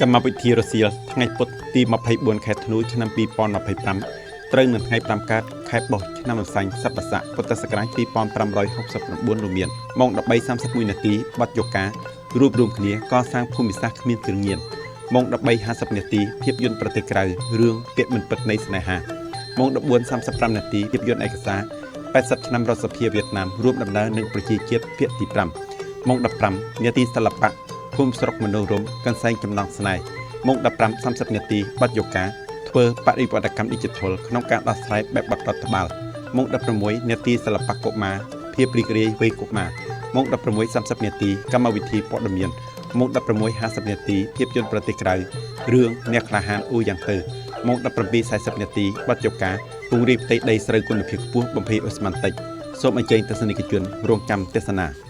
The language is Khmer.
កម្មវិធីរសៀលថ្ងៃពុធទី24ខែធ្នូឆ្នាំ2025ត្រូវនឹងថ្ងៃ5កើតខែបោះឆ្នាំអសាញ់សប្បុរស័កពុទ្ធសករាជ2569រួមមានម៉ោង 13:31 នាទីបទយការួបរวมគ្នាកសាងភូមិសាស្ត្រគ្មានគ្រឿងញៀនម៉ោង 13:50 នាទីភាពយន្តប្រទេសក្រៅរឿងពាក្យមិនពិតនៃស្នេហាម៉ោង 14:35 នាទីភាពយន្តឯកសារ80ឆ្នាំរដ្ឋសភាវៀតណាមរួមដំណើរនឹងប្រជាជាតិភាគទី5ម៉ោង 15 នាទីសិល្បៈភូមិស្រុកមនោរម្យកន្សែងចំណងស្នេហ៍ម៉ោង 15:30 នាទីបទយកាធ្វើបរិវត្តកម្ម Digital ក្នុងការដោះស្រាយបែបបទរដ្ឋបាលម៉ោង 16 នាទីសិល្បៈកុមារភាពរីករាយវ័យកុមារម៉ោង 16:30 នាទីកម្មវិធីព័ត៌មានម៉ោង 16:50 នាទីភាពយន្តប្រទេសក្រៅរឿងអ្នកក្លាហានអ៊ូយ៉ាងទៅម៉ោង 17:40 នាទីបទយកាពង្រីកផ្ទៃដីស្រូវគុណភាពខ្ពស់បំពេញអូស្មန်តិចសូមអញ្ជើញទស្សនិកជនរងចាំទស្សនា